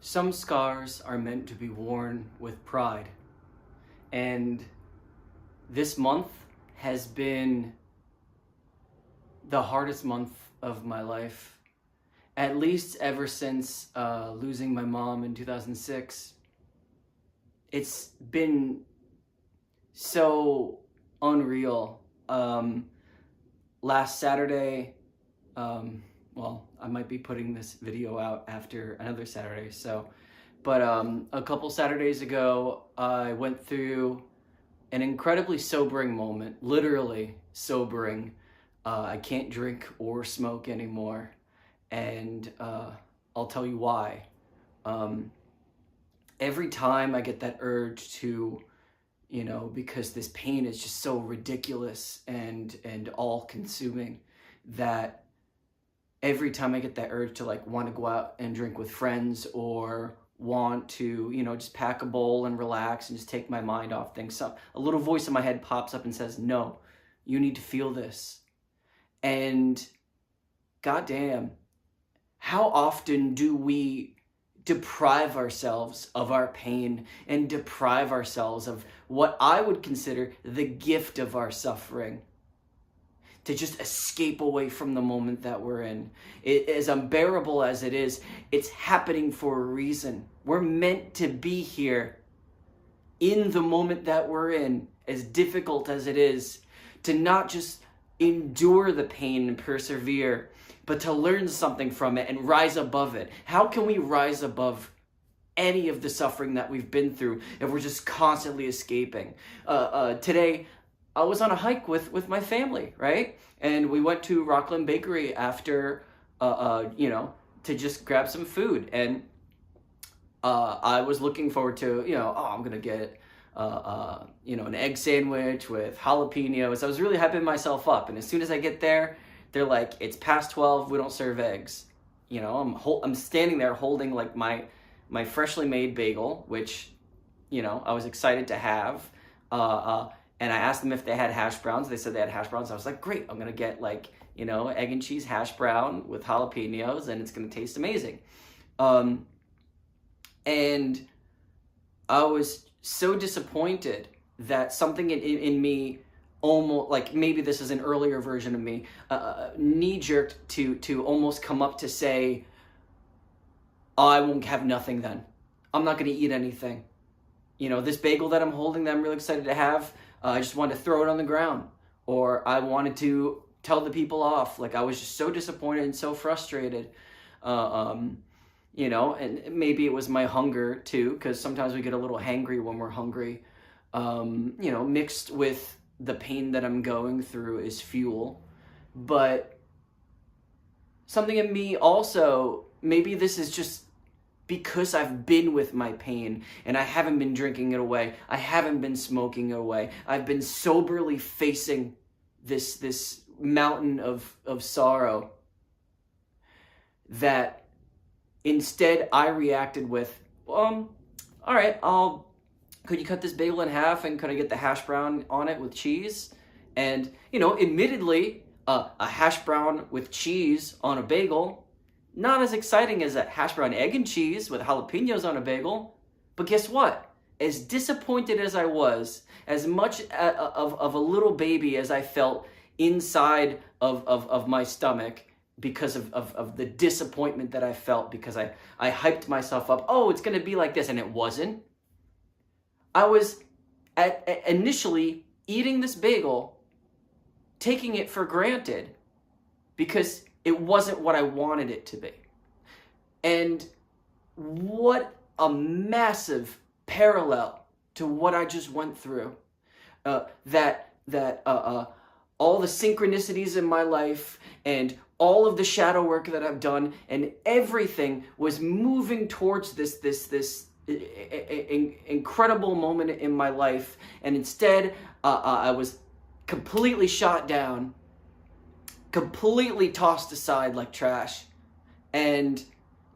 Some scars are meant to be worn with pride. And this month has been the hardest month of my life, at least ever since losing my mom in 2006. It's been so unreal. Last Saturday, I might be putting this video out after another Saturday, but a couple Saturdays ago, I went through an incredibly sobering moment, literally sobering. I can't drink or smoke anymore, and I'll tell you why. Every time I get that urge to, because this pain is just so ridiculous and all-consuming, that every time I get that urge to want to go out and drink with friends or want to, just pack a bowl and relax and just take my mind off things, a little voice in my head pops up and says, no, you need to feel this. And goddamn, how often do we deprive ourselves of our pain and deprive ourselves of what I would consider the gift of our suffering, to just escape away from the moment that we're in? It, as unbearable as it is, it's happening for a reason. We're meant to be here in the moment that we're in, as difficult as it is, to not just endure the pain and persevere, but to learn something from it and rise above it. How can we rise above any of the suffering that we've been through if we're just constantly escaping? Today, I was on a hike with my family, right? And we went to Rockland Bakery after, to just grab some food. And I was looking forward to, I'm going to get, an egg sandwich with jalapenos. I was really hyping myself up. And as soon as I get there, they're like, it's past 12, we don't serve eggs. I'm standing there holding my freshly made bagel, which, I was excited to have. And I asked them if they had hash browns. They said they had hash browns. I was like, great, I'm going to get egg and cheese hash brown with jalapenos, and it's going to taste amazing. And I was so disappointed that something in me, almost maybe this is an earlier version of me, knee-jerked to almost come up to say, oh, I won't have nothing then. I'm not going to eat anything. This bagel that I'm holding that I'm really excited to have, I just wanted to throw it on the ground. Or I wanted to tell the people off. I was just so disappointed and so frustrated. And maybe it was my hunger too, because sometimes we get a little hangry when we're hungry. Mixed with the pain that I'm going through is fuel. But something in me also, maybe this is just because I've been with my pain and I haven't been drinking it away. I haven't been smoking it away. I've been soberly facing this mountain of sorrow, that instead I reacted with, all right, could you cut this bagel in half and could I get the hash brown on it with cheese? And, admittedly, a hash brown with cheese on a bagel, not as exciting as a hash brown egg and cheese with jalapenos on a bagel. But guess what? As disappointed as I was, as much of a little baby as I felt inside of my stomach because of the disappointment that I felt, because I hyped myself up, oh, it's going to be like this, and it wasn't. I was initially eating this bagel, taking it for granted, because it wasn't what I wanted it to be. And what a massive parallel to what I just went through. That all the synchronicities in my life and all of the shadow work that I've done and everything was moving towards this incredible moment in my life. And instead, I was completely shot down, completely tossed aside like trash. And,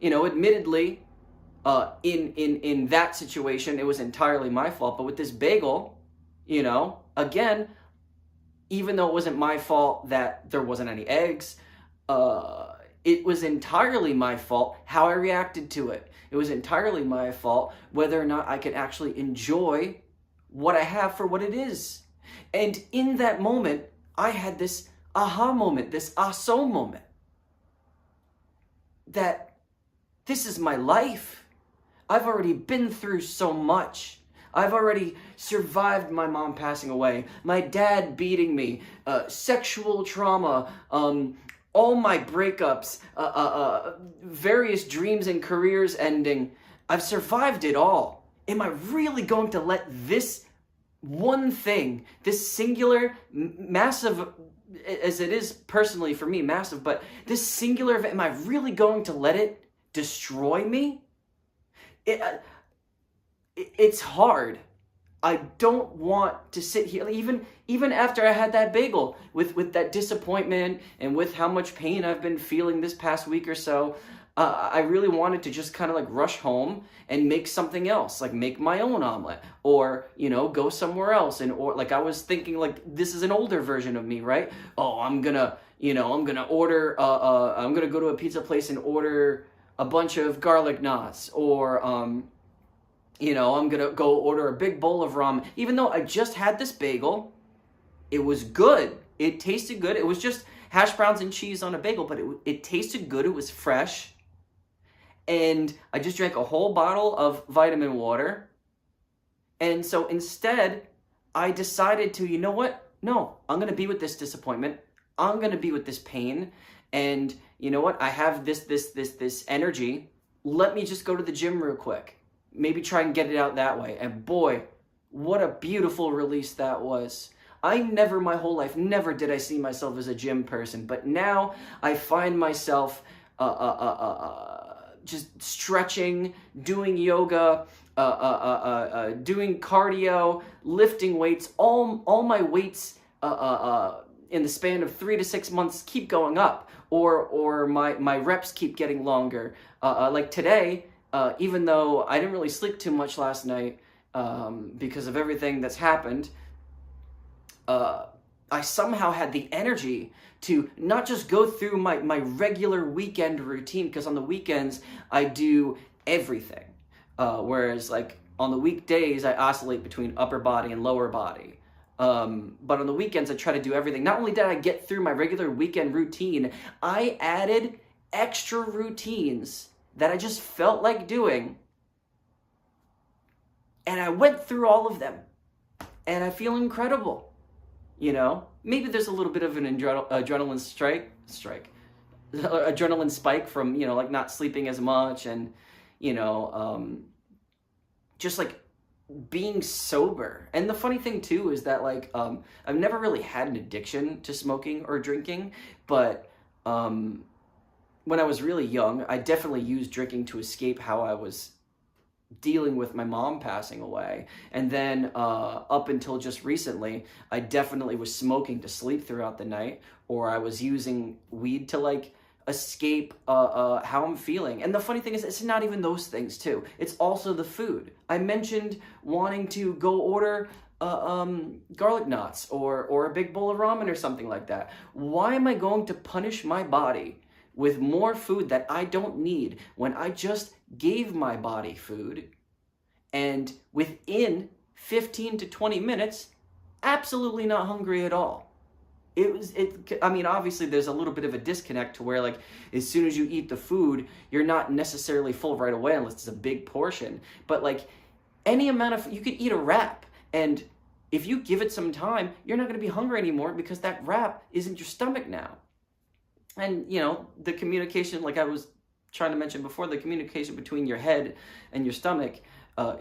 admittedly, in that situation, it was entirely my fault. But with this bagel, again, even though it wasn't my fault that there wasn't any eggs, it was entirely my fault how I reacted to it. It was entirely my fault whether or not I could actually enjoy what I have for what it is. And in that moment, I had this aha moment, this aso moment, that this is my life. I've already been through so much. I've already survived my mom passing away, my dad beating me, sexual trauma, all my breakups, various dreams and careers ending. I've survived it all. Am I really going to let this one thing, this singular, massive, as it is personally for me, massive, but this singular event, am I really going to let it destroy me? It's hard. I don't want to sit here, even after I had that bagel, with that disappointment and with how much pain I've been feeling this past week or so. I really wanted to just kind of like rush home and make something else, like make my own omelet, or, you know, go somewhere else. And, or like, I was thinking like, this is an older version of me, right? Oh, I'm gonna order, I'm gonna go to a pizza place and order a bunch of garlic knots, or, you know, I'm gonna go order a big bowl of ramen. Even though I just had this bagel, it was good. It tasted good. It was just hash browns and cheese on a bagel, but it tasted good. It was fresh. And I just drank a whole bottle of vitamin water. And so instead, I decided to, you know what? No, I'm gonna be with this disappointment. I'm gonna be with this pain. And you know what? I have this energy. Let me just go to the gym real quick. Maybe try and get it out that way. And boy, what a beautiful release that was. I never, my whole life, never did I see myself as a gym person. But now I find myself just stretching, doing yoga, doing cardio, lifting weights. All my weights in the span of 3 to 6 months keep going up, or my reps keep getting longer. Like today, even though I didn't really sleep too much last night because of everything that's happened, I somehow had the energy to not just go through my regular weekend routine, because on the weekends I do everything. Whereas like on the weekdays I oscillate between upper body and lower body. But on the weekends I try to do everything. Not only did I get through my regular weekend routine, I added extra routines that I just felt like doing. And I went through all of them. And I feel incredible. You know, maybe there's a little bit of an adrenaline adrenaline spike from, you know, like not sleeping as much, and, you know, just like being sober. And the funny thing too is that like, I've never really had an addiction to smoking or drinking, but when I was really young, I definitely used drinking to escape how I was dealing with my mom passing away. And then up until just recently, I definitely was smoking to sleep throughout the night, or I was using weed to like escape how I'm feeling. And the funny thing is, it's not even those things too. It's also the food. I mentioned wanting to go order garlic knots or a big bowl of ramen or something like that. Why am I going to punish my body with more food that I don't need when I just gave my body food, and within 15 to 20 minutes, absolutely not hungry at all? I mean, obviously there's a little bit of a disconnect to where like, as soon as you eat the food, you're not necessarily full right away unless it's a big portion. But like any amount of, you could eat a wrap, and if you give it some time, you're not gonna be hungry anymore because that wrap is in your stomach now. And, you know, the communication, like I was trying to mention before, the communication between your head and your stomach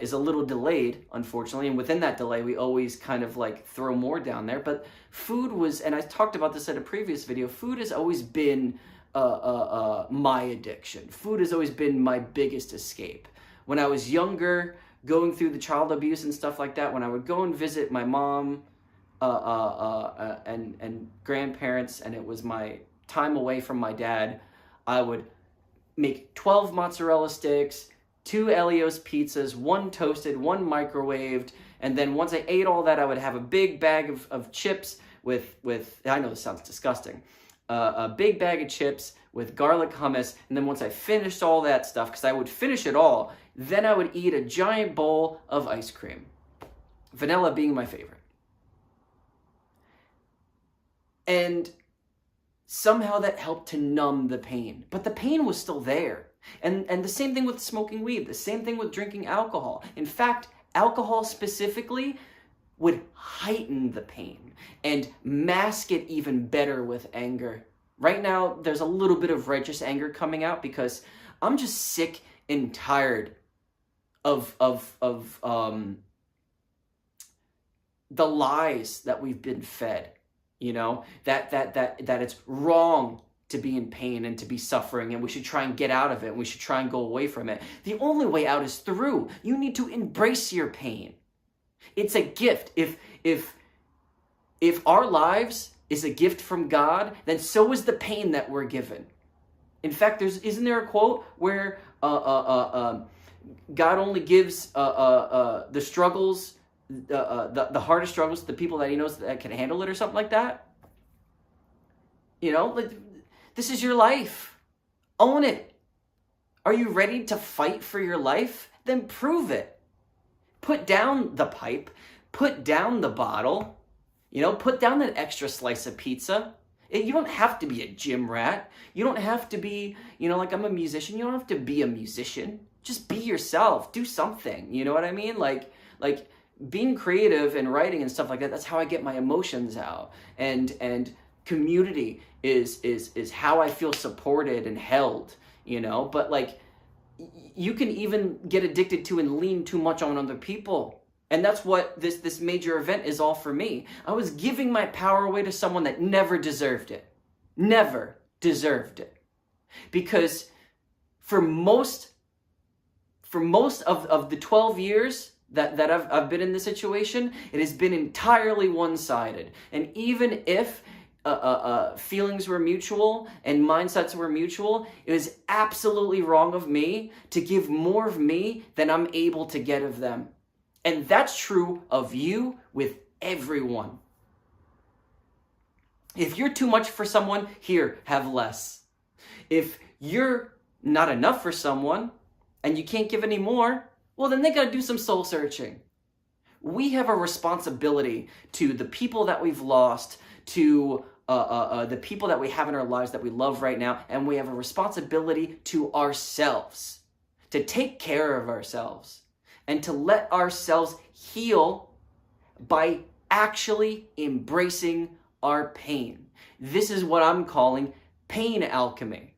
is a little delayed, unfortunately. And within that delay, we always kind of like throw more down there. But food was, and I talked about this in a previous video, food has always been my addiction. Food has always been my biggest escape. When I was younger, going through the child abuse and stuff like that, when I would go and visit my mom and grandparents, and it was my time away from my dad, I would make 12 mozzarella sticks, 2 Elio's pizzas, 1 toasted, 1 microwaved, and then once I ate all that, I would have a big bag of chips with I know this sounds disgusting, a big bag of chips with garlic hummus. And then once I finished all that stuff, because I would finish it all, then I would eat a giant bowl of ice cream. Vanilla being my favorite. And somehow that helped to numb the pain. But the pain was still there. And the same thing with smoking weed. The same thing with drinking alcohol. In fact, alcohol specifically would heighten the pain and mask it even better with anger. Right now, there's a little bit of righteous anger coming out because I'm just sick and tired of the lies that we've been fed. You know, that it's wrong to be in pain and to be suffering, and we should try and get out of it, and we should try and go away from it. The only way out is through. You need to embrace your pain. It's a gift. If our lives is a gift from God, then so is the pain that we're given. In fact, isn't there a quote where God only gives the struggles, the hardest struggles to the people that he knows that can handle it, or something like that? You know, like, this is your life. Own it. Are you ready to fight for your life? Then prove it. Put down the pipe. Put down the bottle. You know, put down that extra slice of pizza. You don't have to be a gym rat. You don't have to be, you know, like, I'm a musician. You don't have to be a musician. Just be yourself. Do something. You know what I mean? Like being creative and writing and stuff like that, that's how I get my emotions out. And community is how I feel supported and held, you know? But like, you can even get addicted to and lean too much on other people. And that's what this major event is all for me. I was giving my power away to someone that never deserved it. Never deserved it. Because for most of the 12 years that I've been in this situation, it has been entirely one-sided. And even if feelings were mutual and mindsets were mutual, it was absolutely wrong of me to give more of me than I'm able to get of them. And that's true of you with everyone. If you're too much for someone, here, have less. If you're not enough for someone and you can't give any more, well, then they got to do some soul searching. We have a responsibility to the people that we've lost, to the people that we have in our lives that we love right now, and we have a responsibility to ourselves to take care of ourselves and to let ourselves heal by actually embracing our pain. This is what I'm calling pain alchemy.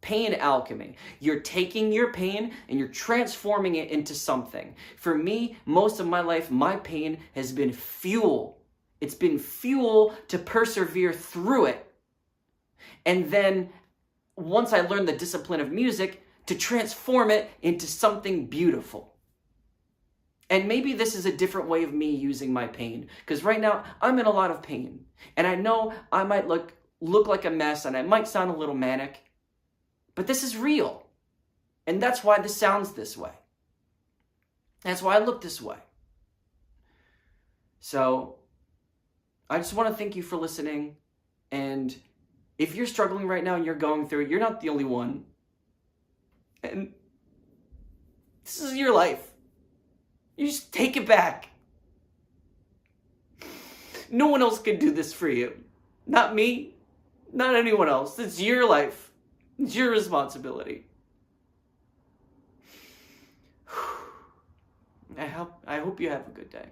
Pain alchemy. You're taking your pain and you're transforming it into something. For me, most of my life, my pain has been fuel. It's been fuel to persevere through it. And then once I learned the discipline of music, to transform it into something beautiful. And maybe this is a different way of me using my pain. Because right now, I'm in a lot of pain. And I know I might look like a mess and I might sound a little manic. But this is real. And that's why this sounds this way. That's why I look this way. So I just want to thank you for listening. And if you're struggling right now and you're going through it, you're not the only one. And this is your life. You just take it back. No one else can do this for you. Not me. Not anyone else. It's your life. It's your responsibility. I hope you have a good day.